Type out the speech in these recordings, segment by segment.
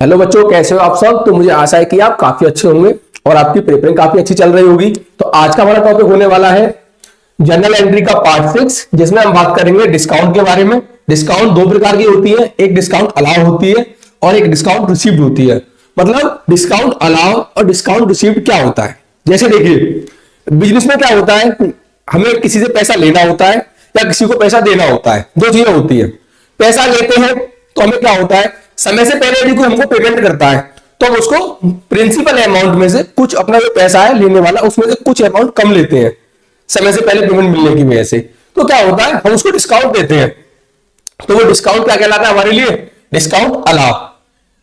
Hello बच्चों, कैसे हो आप सब। तो मुझे आशा है कि आप काफी अच्छे होंगे और आपकी प्रिपरेशन काफी अच्छी चल रही होगी। तो आज का हमारा टॉपिक होने वाला है जनरल एंट्री का पार्ट 6, जिसमें हम बात करेंगे डिस्काउंट के बारे में। डिस्काउंट दो प्रकार की होती है, एक डिस्काउंट अलाउ होती है और एक डिस्काउंट रिसीव्ड होती है। मतलब डिस्काउंट अलाउ और डिस्काउंट रिसीव्ड क्या होता है। जैसे देखिए, बिजनेस में क्या होता है, हमें किसी से पैसा लेना होता है या किसी को पैसा देना होता है। दो चीजें होती है। पैसा लेते हैं तो हमें क्या होता है, समय से पहले यदि कोई हमको पेमेंट करता है तो हम उसको प्रिंसिपल अमाउंट में से कुछ, अपना जो पैसा है लेने वाला, उसमें से कुछ अमाउंट कम लेते हैं समय से पहले पेमेंट मिलने की वजह से। तो क्या होता है, हम उसको डिस्काउंट देते हैं। तो वो डिस्काउंट क्या कहलाता है हमारे लिए, डिस्काउंट अलाउ।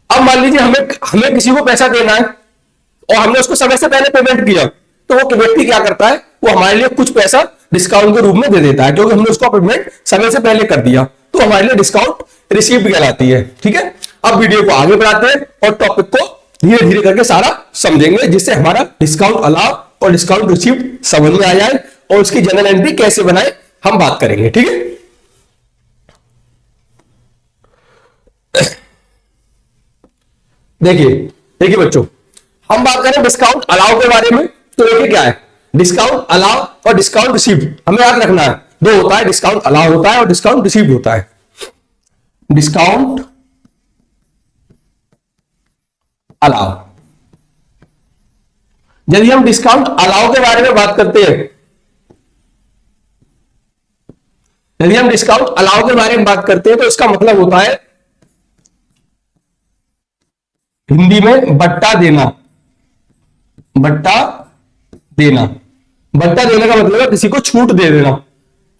अब मान लीजिए हमें हमें किसी को पैसा देना है और हमने उसको समय से पहले पेमेंट किया, तो वो व्यक्ति क्या करता है, वो हमारे लिए कुछ पैसा डिस्काउंट के रूप में दे देता है, क्योंकि हमने उसको पेमेंट समय से पहले कर दिया। तो हमारे लिए डिस्काउंट रिसीव्ड कहलाती है। ठीक है, अब वीडियो को आगे बढ़ाते हैं और टॉपिक को धीरे धीरे करके सारा समझेंगे, जिससे हमारा डिस्काउंट अलाउ और डिस्काउंट रिसीव्ड समझ में आ जाए और उसकी जनरल एंट्री कैसे बनाए हम बात करेंगे। ठीक है, देखिए देखिए बच्चों, हम बात करें डिस्काउंट अलाउ के बारे में। तो देखिए क्या है, डिस्काउंट अलाउ और डिस्काउंट रिसीव्ड हमें याद रखना है। दो होता है, डिस्काउंट अलाउ होता है और डिस्काउंट रिसीव्ड होता है। डिस्काउंट अलाउ, यदि हम डिस्काउंट अलाउ के बारे में बात करते हैं, यदि हम डिस्काउंट अलाउ के बारे में बात करते हैं तो इसका मतलब होता है हिंदी में बट्टा देना। बट्टा देना, बट्टा देने का मतलब है किसी को छूट दे देना।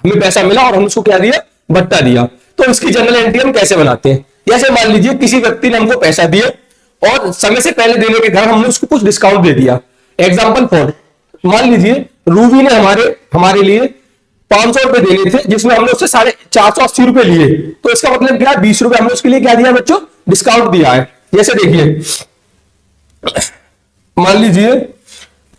हमें पैसा मिला और हमने उसको क्या दिया, बट्टा दिया। तो इसकी जनरल एंट्री हम कैसे बनाते हैं, जैसे मान लीजिए किसी व्यक्ति ने हमको पैसा दिया और समय से पहले देने के कारण हमने उसको कुछ डिस्काउंट दे दिया। एग्जाम्पल फॉर, मान लीजिए रूबी ने हमारे लिए 500 रुपए देने थे, जिसमें हमने उससे 480 रुपए लिए। तो इसका मतलब क्या है, 20 रुपए हमने उसके लिए क्या दिया बच्चों, डिस्काउंट दिया है। जैसे देखिए, मान लीजिए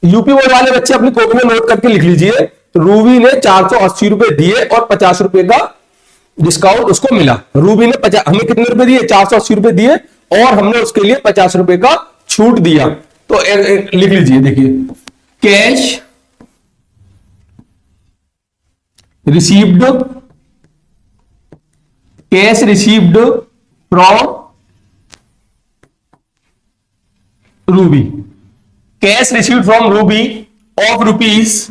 यूपी बोर्ड वाले बच्चे अपनी कॉपी में नोट करके लिख लीजिए, रूबी ने 480 रुपए दिए और 50 रुपए का डिस्काउंट उसको मिला। रूबी ने हमें कितने रुपए दिए, 480 रुपए दिए और हमने उसके लिए 50 रुपए का छूट दिया। तो लिख लीजिए, देखिए, cash received, cash received from Ruby, cash received from Ruby of rupees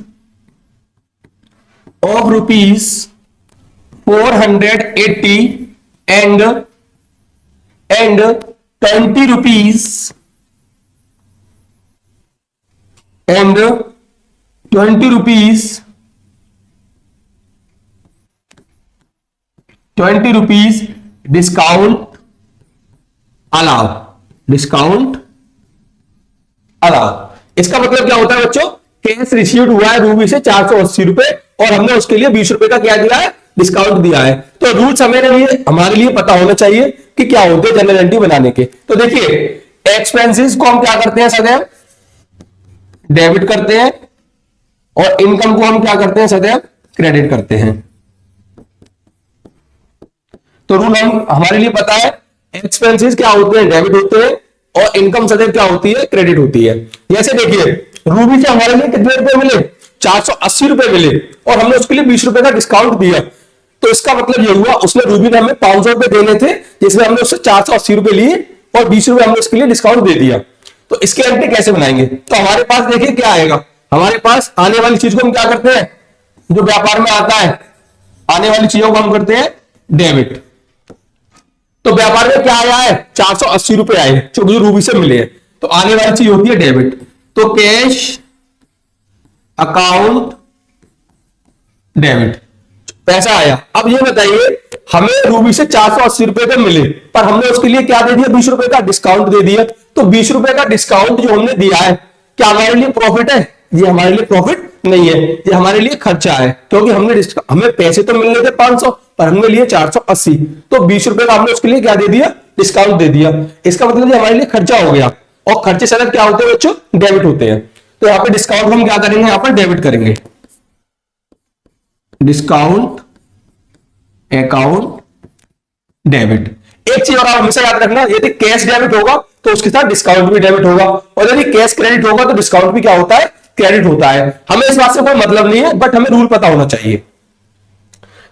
480 and 20 rupees and 20 rupees 20 rupees discount allow, discount allow. इसका मतलब क्या होता है बच्चों, कैश रिसीव्ड हुआ है रूबी से 480 रुपए और हमने उसके लिए 20 रुपए का क्या दिया है, डिस्काउंट दिया है। तो रूल्स हमारे लिए पता होना चाहिए कि क्या होते हैं जनरल एंट्री बनाने के। तो देखिए, एक्सपेंसेस को हम क्या करते हैं, सदैव डेबिट करते हैं और इनकम को हम क्या करते हैं, सदैव क्रेडिट करते हैं। तो रूल हमारे लिए पता है, एक्सपेंसेस क्या होते हैं, डेबिट होते हैं और इनकम सदैव क्या होती है, क्रेडिट होती है। जैसे देखिए, रूबी से हमारे लिए कितने रुपए मिले, 480 रुपए मिले और हमने उसके लिए 20 रुपए का डिस्काउंट दिया। तो इसका मतलब ये हुआ, उसने रूबी ने हमें 500 रुपए देने थे, जिसमें हमने उससे 480 रुपए लिए और 20 रुपए हमने उसके लिए डिस्काउंट दे दिया। तो इसके एंट्री कैसे बनाएंगे, तो हमारे पास देखिए क्या आएगा, हमारे पास आने वाली चीज को हम क्या करते हैं, जो व्यापार में आता है, आने वाली चीजों को हम करते हैं डेबिट। तो व्यापार में क्या आया है, 480 रुपए आए जो मुझे रूबी से मिले हैं। तो आने वाली चीज होती है डेबिट। तो कैश अकाउंट डेबिट, पैसा आया। अब ये बताइए, हमें रूबी से 480 रुपए का मिले पर हमने उसके लिए क्या दे दिया, 20 रुपए का डिस्काउंट दे दिया। तो 20 रुपए का डिस्काउंट जो हमने दिया है, क्या हमारे लिए प्रॉफिट है, ये हमारे लिए प्रॉफिट नहीं है, ये हमारे लिए खर्चा है। क्योंकि हमें पैसे तो मिलने थे 500 पर हमने लिए 480, तो 20 रुपए का हमने उसके लिए क्या दे दिया, डिस्काउंट दे दिया। इसका मतलब ये हमारे लिए खर्चा हो गया और खर्चे सदैव क्या होते हैं बच्चों, डेबिट होते हैं। तो यहां पे डिस्काउंट हम क्या करेंगे, यहां पर डेबिट करेंगे। Discount account debit. एक चीज और आप हमेशा याद रखना, यदि कैश डेबिट होगा तो उसके साथ डिस्काउंट भी डेबिट होगा, और यदि कैश क्रेडिट होगा तो डिस्काउंट भी क्या होता है, क्रेडिट होता है। हमें इस बात से कोई मतलब नहीं है, बट हमें रूल पता होना चाहिए।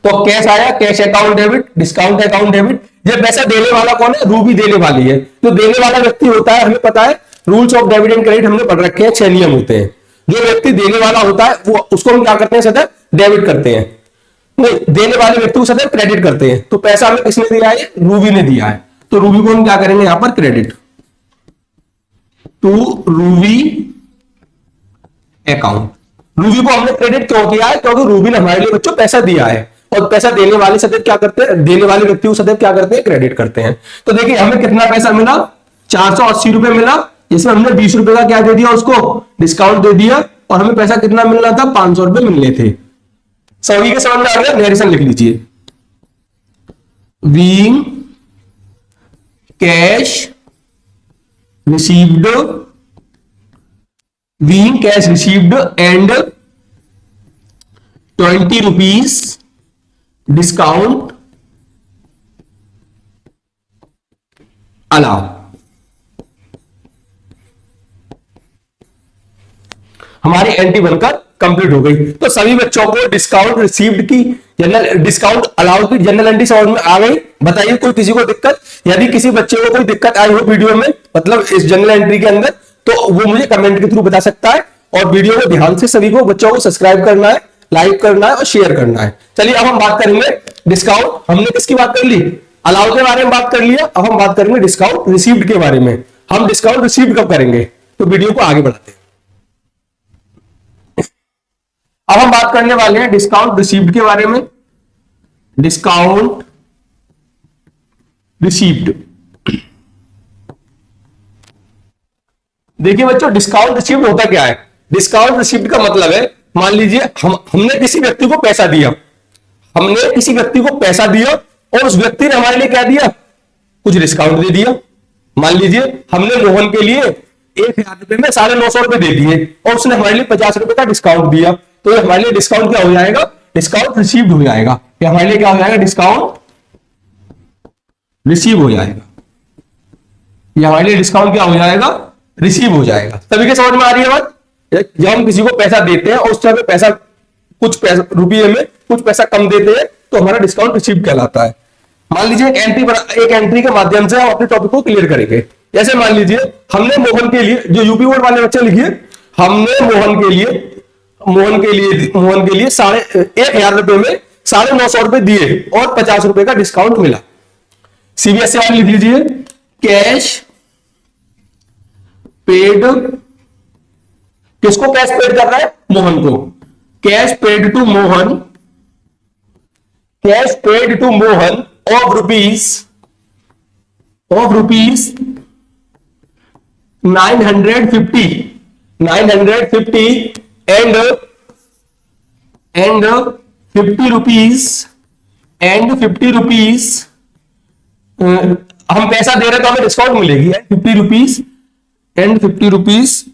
तो कैश आया, cash account debit, discount account debit. ये पैसा देने वाला कौन है, रूबी देने वाली है। जो देने वाला व्यक्ति होता है, हमें पता है rules of debit and credit हमने पढ़ रखे हैं, 6 नियम होते हैं। जो व्यक्ति देने वाला होता है वो उसको हम क्या करते हैं, सदैव डेबिट करते हैं, नहीं देने वाले व्यक्ति को सदैव क्रेडिट करते हैं। तो पैसा हमें किसने दिया है, रूबी ने दिया है, तो रूबी को हम क्या करेंगे यहां पर, credit to Ruby account. Ruby को हमने क्रेडिट क्यों किया है, क्योंकि रूबी ने हमारे लिए बच्चों पैसा दिया है, और पैसा देने वाले सदैव क्या करते हैं, देने वाले व्यक्ति को सदैव क्या करते हैं, क्रेडिट करते हैं। तो देखिए हमें कितना पैसा मिला, 480 रुपए मिला, जिसमें हमने 20 रुपए का क्या दे दिया, उसको डिस्काउंट दे दिया, और हमें पैसा कितना मिलना था, 500 रुपए मिलने थे। सभी के समझ में आ गया, नरेशन लिख लीजिए। Being cash received, being cash received and 20 rupees discount allow. हमारी एंट्री बनकर कंप्लीट हो गई। तो सभी बच्चों को डिस्काउंट रिसीव्ड की, जनरल डिस्काउंट अलाउड की जनरल एंट्री समझ में आ गई। बताइए कोई किसी को दिक्कत, यदि किसी बच्चे को कोई दिक्कत आई हो वीडियो में, मतलब इस जनरल एंट्री के अंदर, तो वो मुझे कमेंट के थ्रू बता सकता है। और वीडियो को ध्यान से सभी को बच्चों को सब्सक्राइब करना है, लाइक करना है और शेयर करना है। चलिए अब हम बात करेंगे डिस्काउंट, हमने किसकी बात कर ली, अलाउ के बारे में बात कर लिया। अब हम बात करेंगे डिस्काउंट रिसीव्ड के बारे में। हम डिस्काउंट रिसीव्ड कब करेंगे, तो वीडियो को आगे बढ़ाते हैं। अब हम बात करने वाले हैं डिस्काउंट रिसीव्ड के बारे में। डिस्काउंट रिसीव्ड, देखिए बच्चों डिस्काउंट रिसीव्ड होता क्या है। डिस्काउंट रिसीव्ड का मतलब है, मान लीजिए हमने किसी व्यक्ति को पैसा दिया, हमने किसी व्यक्ति को पैसा दिया और उस व्यक्ति ने हमारे लिए क्या दिया, कुछ डिस्काउंट दे दिया। मान लीजिए हमने मोहन के लिए 1000 रुपए में 950 रुपए दे दिए और उसने हमारे लिए 50 रुपए का डिस्काउंट दिया, तो ये हमारे लिए डिस्काउंट क्या हो जाएगा, डिस्काउंट रिसीव्ड हो जाएगा। ये हमारे लिए क्या हो जाएगा, डिस्काउंट रिसीव हो जाएगा। ये हमारे लिए डिस्काउंट क्या हो जाएगा, रिसीव हो जाएगा। सभी के समझ में आ रही है बात। जब हम किसी को पैसा देते हैं और उस समय पैसा कुछ पैसा रुपये में कुछ पैसा कम देते हैं, तो हमारा डिस्काउंट रिसीव कहलाता है। मान लीजिए एक एंट्री के माध्यम से हम अपने टॉपिक को क्लियर करेंगे। जैसे मान लीजिए हमने मोहन के लिए, जो यूपी बोर्ड वाले बच्चे लिखिए, हमने मोहन के लिए 1000 रुपए में 950 रुपए दिए और 50 रुपए का डिस्काउंट मिला। सीबीएसई वाले लिख लीजिए, कैश पेड, किसको कैश पेड कर रहा है, मोहन को। Cash paid to Mohan, cash paid to Mohan of rupees 950 and 50 rupees हम पैसा दे रहे तो हमें डिस्काउंट मिलेगी, 50 rupees and 50 rupees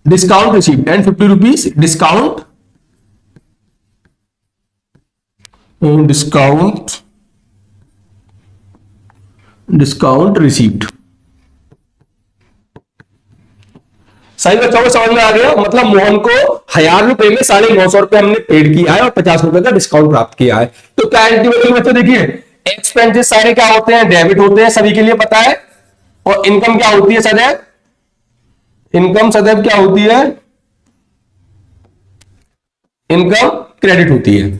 discount received, and 50 rupees discount received. सही बच्चों को समझ में आ गया। मतलब मोहन को 1000 रुपए में 950 रुपए हमने पेड किया है और 50 रुपए का डिस्काउंट प्राप्त किया है। तो क्या एंट्री बच्चों देखिए, एक्सपेंसेस सारे क्या होते हैं, डेबिट होते हैं, सभी के लिए पता है। और इनकम क्या होती है, सदैव इनकम सदैव क्या होती है, इनकम क्रेडिट होती है।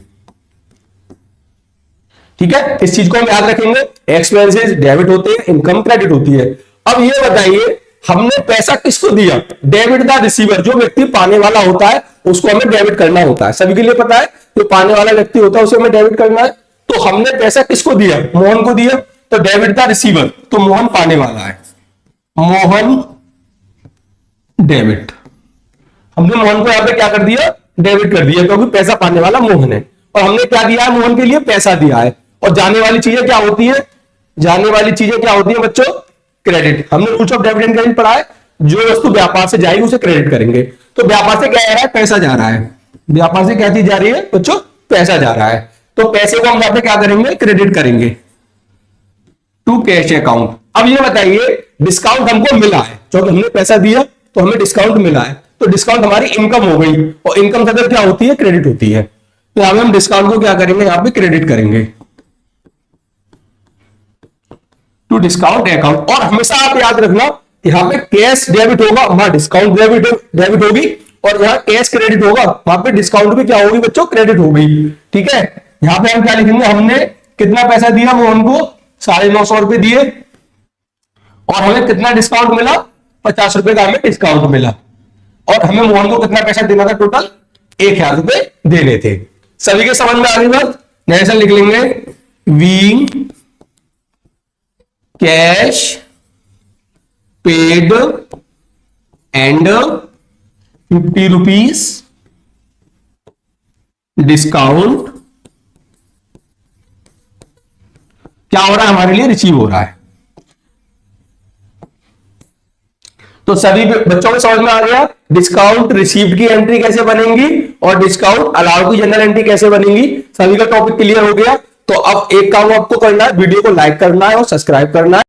ठीक है, इस चीज को हम याद रखेंगे। एक्सपेंसेस डेबिट होते हैं, इनकम क्रेडिट होती है। अब ये बताइए हमने पैसा किसको दिया, डेबिट द रिसीवर, जो व्यक्ति पाने वाला होता है उसको हमें डेबिट करना होता है। सभी के लिए पता है, जो पाने वाला व्यक्ति होता है उसे हमें डेबिट करना है। तो हमने पैसा किसको दिया, मोहन को दिया, तो डेबिट द रिसीवर, तो मोहन पाने वाला है, मोहन डेबिट। हमने मोहन को यहां पे क्या कर दिया, डेबिट कर दिया, क्योंकि पैसा पाने वाला मोहन है। और हमने क्या दिया है, मोहन के लिए पैसा दिया है। और जाने वाली चीजें क्या होती है, जाने वाली चीजें क्या होती है बच्चों, क्रेडिट। हमने rules of debit and credit पढ़ा है, जो वस्तु व्यापार से जाएगी उसे क्रेडिट करेंगे। तो व्यापार से क्या आ रहा है, पैसा जा रहा है। व्यापार से क्या चीज जा रही है बच्चों, पैसा जा रहा है। तो पैसे को हम यहाँ पे क्या करेंगे, क्रेडिट करेंगे टू कैश अकाउंट। अब ये बताइए डिस्काउंट हमको मिला है, जो हमने पैसा दिया तो हमें डिस्काउंट मिला है, तो डिस्काउंट हमारी इनकम हो गई, और इनकम सदर क्या होती है, क्रेडिट होती है। तो यहां पे हम डिस्काउंट को क्या करेंगे, यहां पे क्रेडिट करेंगे टू डिस्काउंट अकाउंट। और हमेशा आप याद रखना यहां पे कैश डेबिट होगा, वहां डिस्काउंट डेबिट होगी, और यहां कैश क्रेडिट होगा, वहां पे डिस्काउंट भी क्या होगी बच्चों, क्रेडिट हो गई। ठीक है, यहां पे हम क्या लिखेंगे, हमने कितना पैसा दिया, वो हमको 950 रुपए दिए, और हमें कितना डिस्काउंट मिला, 50 रुपए का हमें डिस्काउंट मिला, और हमें मोहन को कितना पैसा देना था, टोटल 1000 रुपए देने थे। सभी के समझ में आ रही बात, नेशन लिख लेंगे we cash paid and 50 rupees discount क्या हो रहा है, हमारे लिए रिसीव हो रहा है। तो सभी बच्चों को समझ में आ गया डिस्काउंट रिसीव्ड की एंट्री कैसे बनेगी और डिस्काउंट अलाउड की जनरल एंट्री कैसे बनेगी। सभी का टॉपिक क्लियर हो गया। तो अब एक काम आपको करना है, वीडियो को लाइक करना है और सब्सक्राइब करना है।